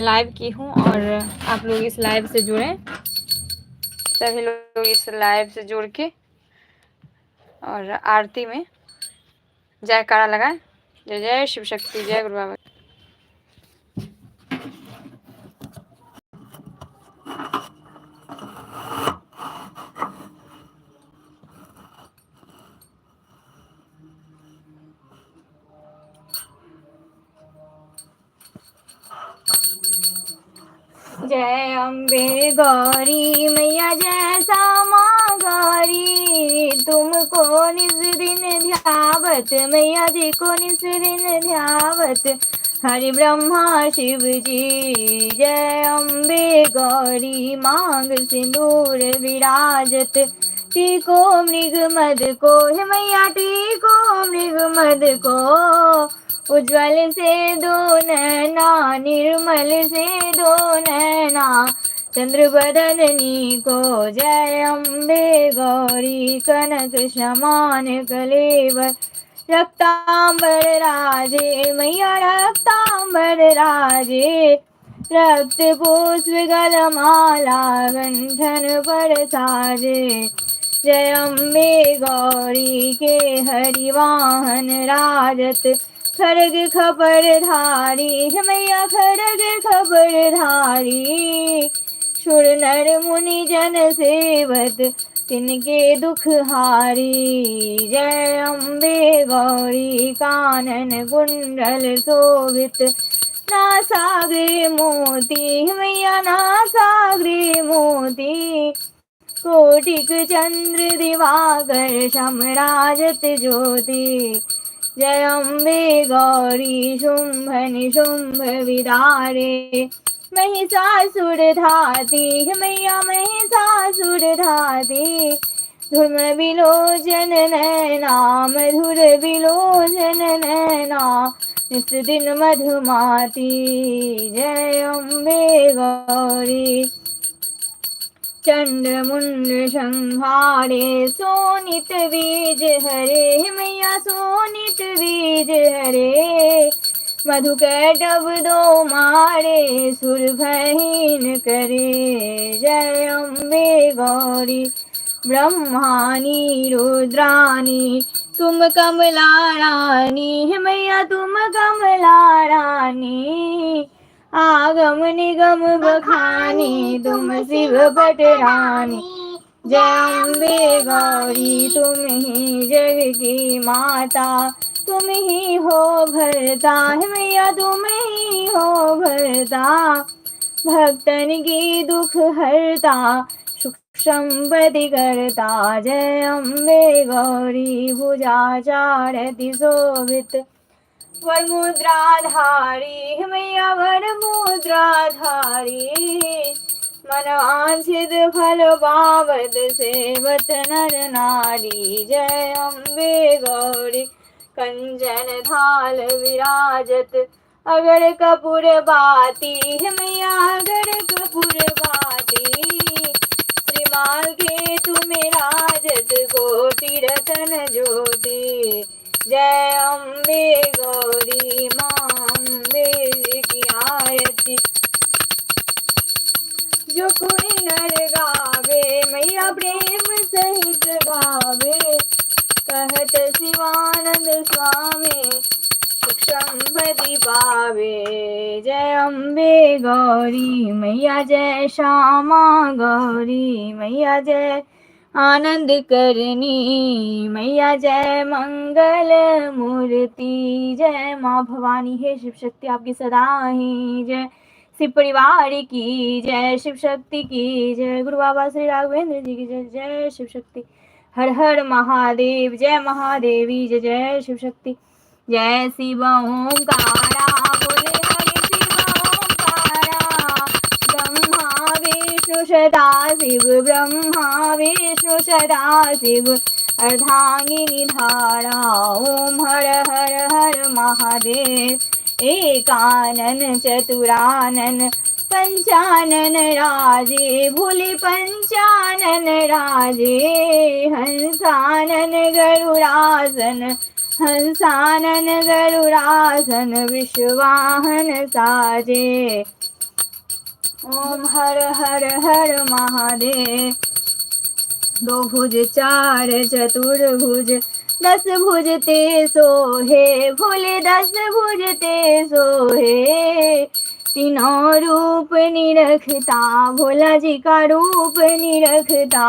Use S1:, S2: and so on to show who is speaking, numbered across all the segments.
S1: Live की हूँ और आप लोग इस लाइव से जुड़ें, सभी लोग इस लाइव से जुड़ के और आरती में जयकारा लगाएं। जय जय शिव शक्ति, जय गुरु बाबा। जय अम्बे गौरी मैया, जय श्यामा गौरी, तुमको निज दिन ध्यावत मैया जी को निज दिन ध्यावत हरि ब्रह्मा शिव जी। जय अम्बे गौरी मांग सिंदूर विराजत, टीको मृग मद को हे मैया, टीको मृग मद को, उज्ज्वल से दो नैना निर्मल से दो नैना चंद्र बदननी को। जय अम्बे गौरी कनक समान कलेवर, रक्तांबर राजे मैया रक्तांबर राजे, रक्त पुष्प गलमाला गंठन पर साजे। जय अम्बे गौरी के हरिवाहन राजत, खड़ग खबर धारी मैया खड़ग खबर धारी, सुर नर मुनि जन सेवत तिनके दुख हारी। जय अम्बे गौरी कानन कुंडल शोभित, नासाग्रे मोती मैया नासाग्रे मोती, कोटिक चंद्र दिवाकर समराजत ज्योति। जय अम्बे गौरी शुंभ निशुंभ विदारे, महिषासुर धाती मैया महिषासुर धाती, धूम विलोचन नैना मधुर विलोचन नैना निस दिन मधुमाती। जय अम्बे गौरी चंड मुंड संहारे, सोनित बीज हरे मैया सोनित बीज हरे, मधु कैटब दो मारे सुर भहीन करे। जय अम्बे गौरी ब्रह्मानी रुद्रानी, तुम कमला रानी मैया तुम कमला रानी, आगम निगम बखानी तुम शिव पटरानी। जय अम्बे गौरी तुम ही जग की माता, तुम ही हो भरता है मैया तुम ही हो भरता, भक्तन की दुख हरता सुख संपत्ति करता। जय अम्बे गौरी भुजाचारति शोभित, वर मुद्राधारी मैया वर मुद्राधारी, मनवांछित फल पावत सेवत नर नारी। जय अम्बे गौरी कंचन थाल विराजत, अगर कपूर बाती मैया अगर कपूर बाती, श्रीमाल के तुम्हें राजत कोटि रतन ज्योति। जय अम्बे गौरी माँ अम्बे की आरती, जो कोई नर गावे मैया प्रेम सहित गावे, कहत शिवानंद स्वामी सुख संपत्ति पावे। जय अम्बे गौरी मैया जय श्यामा गौरी मैया जय आनंद करनी मैया जय मंगल मूर्ति। जय माँ भवानी है शिव शक्ति आपकी सदा ही जय, शिव परिवार की जय, शिव शक्ति की जय, गुरु बाबा श्री राघवेंद्र जी की जय। जय शिव शक्ति, हर हर महादेव, जय महादेवी, जय जय शिव शक्ति। जय शिव ओंकारा बोले हरि शिव ओंकारा, ब्रह्मा विष्णु सदा शिव ब्रह्मा विष्णु सदा शिव, अर्धांगिनी धारा ओम हर हर हर महादेव, एकानन चतुरानन पंचानन राजे, भूलि पंचानन राजे, हंसानन गरुड़ासन हंसानन गरुड़ासन, विश्ववाहन साजे। ओम हर हर हर महादेव। दो भुज चार चतुर्भुज, 10 भुज ते सोहे, भोले 10 भुज ते सोहे। तीनों रूप निरखता, भोला जी का रूप निरखता,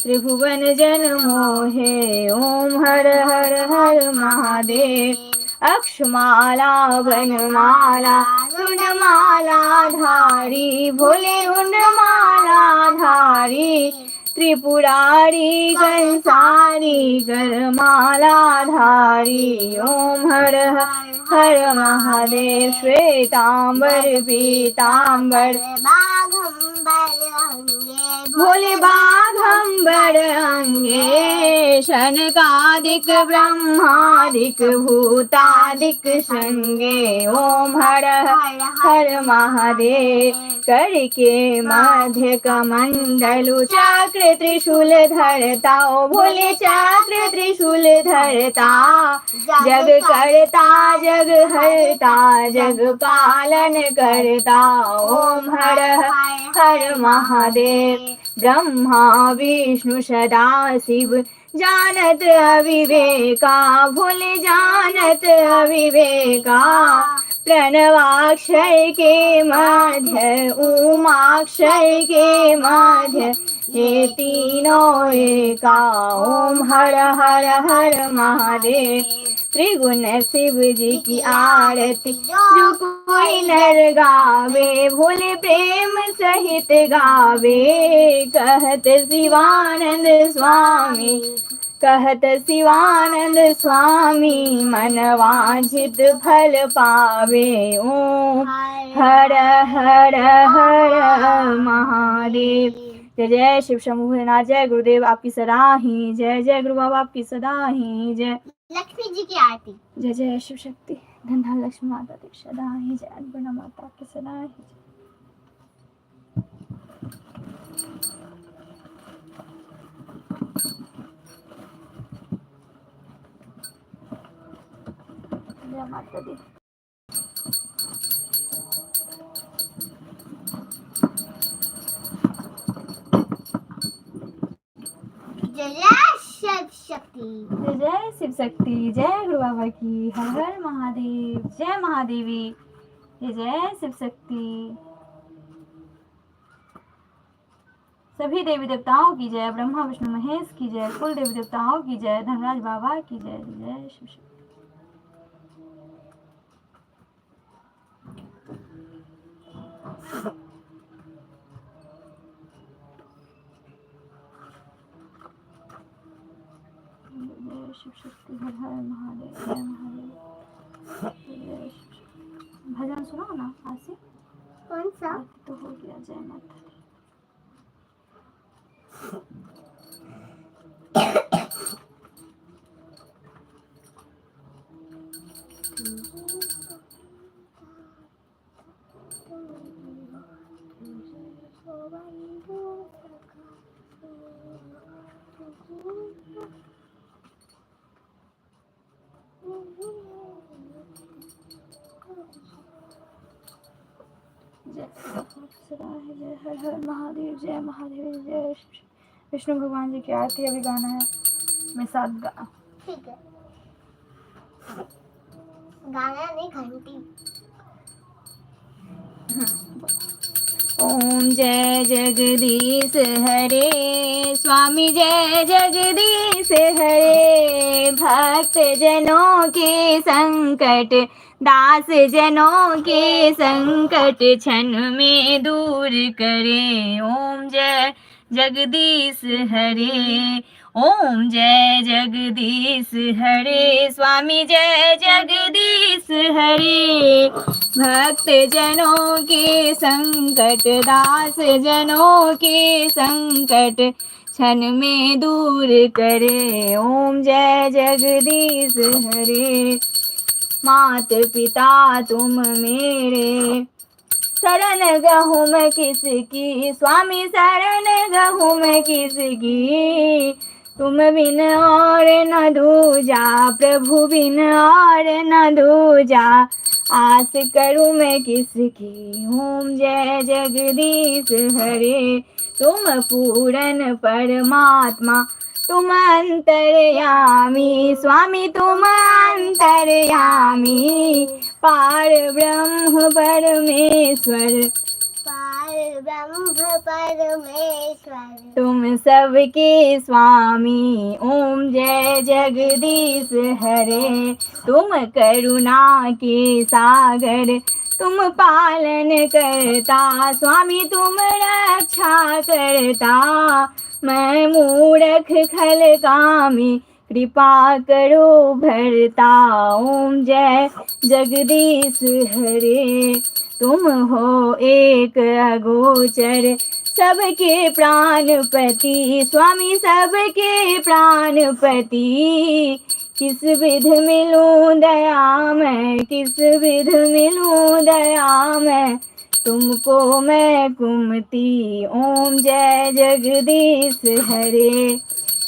S1: त्रिभुवन जन मोहे। ओम हर हर हर महादेव। अक्षमाला वनमाला, रुंडमाला धारी, भोले रुंडमाला धारी। त्रिपुरारी कंसारी, गरमाला धारी। ओम हर हर महादेव। श्वेतांबर पीतांबर, भोले बाघंबर अंगे। शनकादिक ब्रह्मादिक भूतादिक संगे। ओम हर हर महादेव। करके मध्य कमंडलु, चक्र त्रिशूल धरता, ओ भोले चक्र त्रिशूल धरता। जग करता जग हरता, जग पालन करता। ओम हर हर महादेव। ब्रह्मा विष्णु सदा शिव, जानत अविवेका, भोले जानत अविवेका। प्रणवाक्षय के मध्य, उमाक्षय के मध्य, ये तीनों एका। ओम हर हर हर महादेव। त्रिगुण शिव जी की आरती, जो कोई नर गावे, भोले प्रेम सहित गावे। कहत शिवानंद स्वामी, कहत शिवानंद स्वामी, मन वांछित फल पावे। ओम हर हर हर महादेव। जय जय शिव शंभु भोलेनाथ। जय गुरुदेव आपकी सदा ही जय। जय गुरु बाबा आपकी सदा ही जय।
S2: लक्ष्मी जी की आरती।
S1: जय जय शिव शक्ति धन लक्ष्मी माता की सदा ही जय। अन्नपूर्णा माता की सदा ही जय। जय माता दी।
S2: जय जय शिव शक्ति।
S1: जय जय शिव शक्ति। जय गुरु बाबा की। हर हर महादेव। जय महादेवी। जय जय शिव शक्ति। सभी देवी देवताओं की जय। ब्रह्मा विष्णु महेश की जय। कुल देवी देवताओं की जय। धनराज बाबा की जय। जय शिव शक्ति। जय शिव शक्ति। हर हर महादेव। जय महादेव। जय शिव शक्ति। भजन सुनो ना आज से।
S2: कौन सा?
S1: तो हो गया। जय माता दी। जय हर हर महादेव। जय महादेव। जय विष्णु भगवान जी की आरती अभी गाना है। मैं साथ गा।
S2: ठीक है। गाना नहीं, घंटी।
S1: ओम जय जगदीश हरे, स्वामी जय जगदीश हरे। भक्त जनों के संकट, दास जनों के संकट, क्षण में दूर करे। ओम जय जगदीश हरे। ओम जय जगदीश हरे, स्वामी जय जगदीश हरे। भक्त जनों के संकट, दास जनों के संकट, क्षण में दूर करे। ओम जय जगदीश हरे। मात पिता तुम मेरे, शरण गहूँ मैं किसकी, स्वामी शरण गहूँ मैं किसकी। तुम बिन और न दूजा, प्रभु बिन और न दूजा। आस करूं मैं किसकी, ओम जय जगदीश हरे। तुम पूरन परमात्मा, तुम अंतर्यामी, स्वामी तुम अंतर्यामी, पार ब्रह्म परमेश्वर,
S2: पार ब्रह्म परमेश्वर,
S1: तुम सबके स्वामी, ओम जय जगदीश हरे। तुम करुणा के सागर, तुम पालन करता, स्वामी तुम रक्षा करता। मैं मूढ़ख खल कामी, कृपा करो भरता, ओम जय जगदीश हरे। तुम हो एक अगोचर, सबके प्राणपति, स्वामी सबके प्राणपति। किस विध मिलूं दया मैं, किस विध मिलूं दया मैं, तुमको मैं कुमति, ओम जय जगदीश हरे।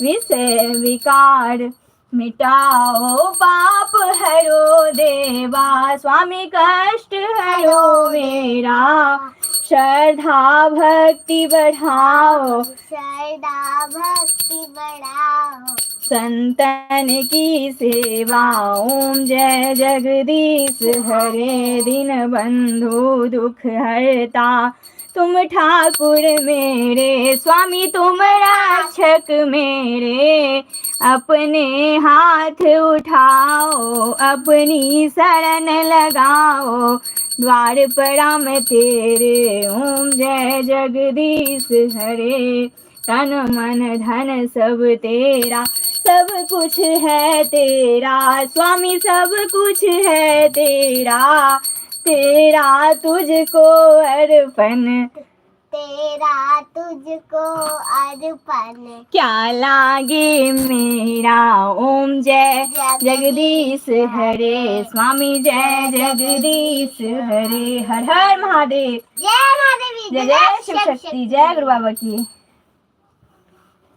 S1: विषय विकार मिटाओ, पाप हरो देवा, स्वामी कष्ट हरो मेरा, श्रद्धा भक्ति बढ़ाओ,
S2: श्रद्धा भक्ति बढ़ाओ,
S1: संतन की सेवा, ओम जय जगदीश हरे। दीन बंधु दुख हरता, तुम ठाकुर मेरे, स्वामी तुम रक्षक मेरे। अपने हाथ उठाओ, अपनी शरण लगाओ, द्वार पड़ा मैं तेरे, ओम जय जगदीश हरे। तन मन धन सब तेरा, सब कुछ है तेरा, स्वामी सब कुछ है तेरा। तेरा तुझको अर्पण,
S2: तेरा तुझको अर्पण,
S1: क्या लागे मेरा, ओम जय जगदीश हरे। स्वामी जय जगदीश हरे। हर हर महादेव,
S2: जय महादेवी,
S1: जय जय शिव शक्ति, जय गुरु बाबा की।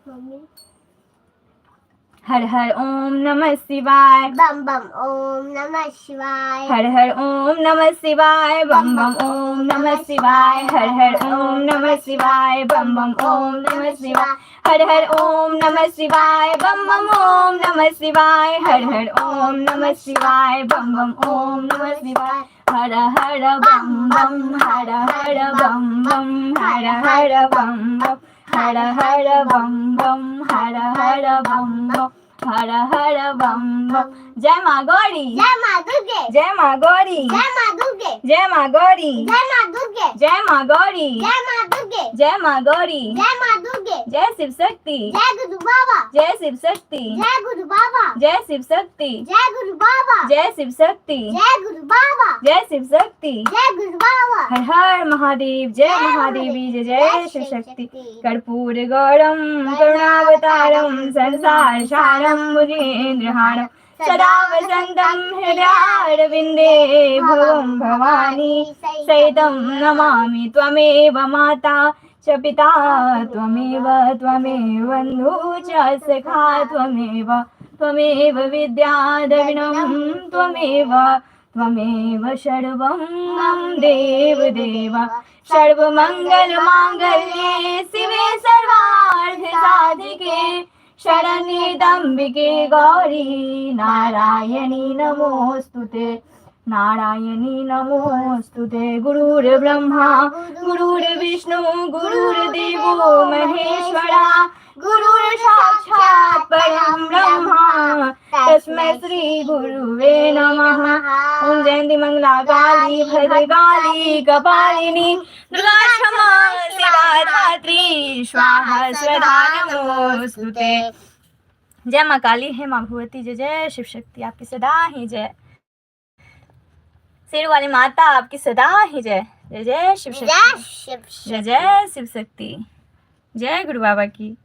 S2: मम्मी
S1: हर हर ओम नमः शिवाय,
S2: बम बम ओम नमः शिवाय,
S1: हर हर ओम नमः शिवाय, बम बम ओम नमः शिवाय, हर हर ओम नमः शिवाय, बम बम ओम नमः शिवाय, हर हर ओम नमः शिवाय, बम बम ओम नमः शिवाय, हर हर ओम नमः शिवाय, बम बम ओम नमः शिवाय, हर हर बम बम, हर हर बम बम, हर हर बम बम, हर हर बम बम, हर हर बम बम, हर हर बम बम। जय माँ गौरी,
S2: जय माँ दुर्गे,
S1: जय माँ गौरी,
S2: जय माँ दुर्गे,
S1: जय माँ गौरी,
S2: जय माँ दुर्गे,
S1: जय माँ गौरी,
S2: जय माँ दुर्गे,
S1: जय माँ गौरी,
S2: जय माँ दुर्गे,
S1: जय शिव शक्ति,
S2: जय गुरु बाबा,
S1: जय शिव शक्ति,
S2: जय गुरु बाबा,
S1: जय शिव शक्ति,
S2: जय गुरु बाबा,
S1: जय शिव शक्ति,
S2: जय गुरु बाबा,
S1: जय शिव शक्ति,
S2: जय गुरु बाबा,
S1: हर हर महादेव, जय महादेवी, जय जय शिव शक्ति। कर्पूर गौरम करुणावतारम, संसार सारम भुजेन्द्रहारम, सदा वसन्तं हृदयारविन्दे, भवं भवानी सहितं नमामि। त्वमेव माता च पिता त्वमेव, त्वमेव बन्धु च सखा त्वमेव, त्वमेव विद्या द्रविणं त्वमेव, त्वमेव सर्वं मम देव देव। सर्वमङ्गलमाङ्गल्ये शिवे सर्वार्थसाधिके, शरण्ये त्र्यम्बिके गौरी नारायणी नमोऽस्तुते, नारायणी नमोऽस्तुते। गुरुर्ब्रह्मा गुरुर्विष्णु गुरुर्देवो महेश्वरा, गुरुर्साक्षात् परं ब्रह्म, तस्मै श्री गुरुवे नमः। ओम जयंती मंगला काली भद्रकाली कपालिनी, दुर्गा क्षमा शिवा धात्री, स्वाहा स्वधा नमोस्तुते। जय माँ काली, है माँ भगवती, जय जय शिव शक्ति, आपकी सदा ही जय। शेर वाली माता आपकी सदा ही जय, जय जय शिव
S2: जय
S1: शक्ति,
S2: शिव
S1: जय जय शिव शक्ति, जय गुरु बाबा की।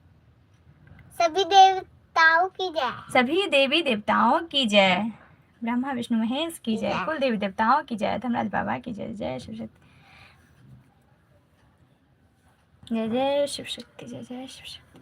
S2: सभी देवताओं की जय,
S1: सभी देवी देवताओं की जय, ब्रह्मा विष्णु महेश की जय, कुल देवी देवताओं की जय, धर्मराज बाबा की जय, जय शिव शक्ति, जय जय शिव शक्ति, जय जय शिव शक्ति।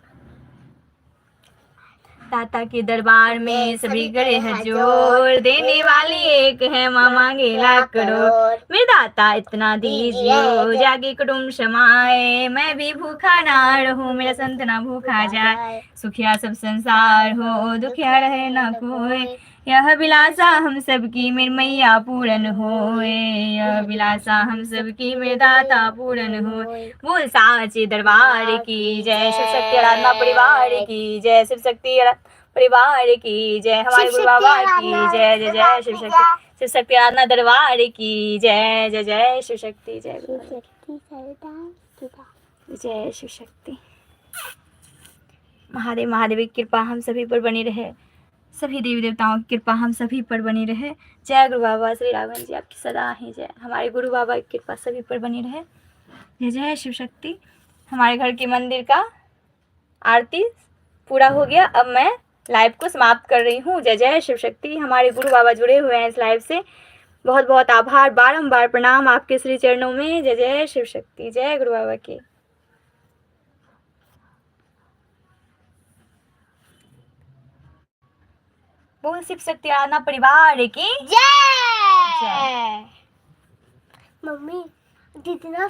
S1: दाता के दरबार में सभी करे है जोर, देने वाली एक है माँ मांगे लाख करोड़। मेरे दाता इतना दीजिए जागे कुटुम्ब समाए, मैं भी भूखा ना रहूं मेरा संत ना भूखा जाए। सुखिया सब संसार हो दुखिया रहे ना कोई, यह अभिलाषा हम सबकी मेरी मैया पूरन होए। यह अभिलाषा हम सबकी मेरे दाता पूरन होए। बोल साचे दरबार की जय, शिव शक्ति आराधना परिवार की जय, शिव शक्ति परिवार की जय, हमारे गुरु बाबा की जय। जय जय शिव शक्ति, शिव शक्ति आराधना दरबार की जय। जय जय शिव शक्ति, जय जय शिव शक्ति। महादेव महादेव की कृपा हम सभी पर बनी रहे, सभी देवी देवताओं की कृपा हम सभी पर बनी रहे। जय गुरु बाबा श्री राघवन जी आपकी सदा ही जय, हमारे गुरु बाबा की कृपा सभी पर बनी रहे। जय जय शिव शक्ति। हमारे घर के मंदिर का आरती पूरा हो गया, अब मैं लाइव को समाप्त कर रही हूँ। जय जय शिव शक्ति। हमारे गुरु बाबा जुड़े हुए हैं इस लाइव से, बहुत बहुत आभार, बारंबार प्रणाम आपके श्री चरणों में। जय जय शिव शक्ति, जय गुरु बाबा की। बोल शिव शक्ति आराधना परिवार की
S2: जय।
S1: जय।
S2: मम्मी जितना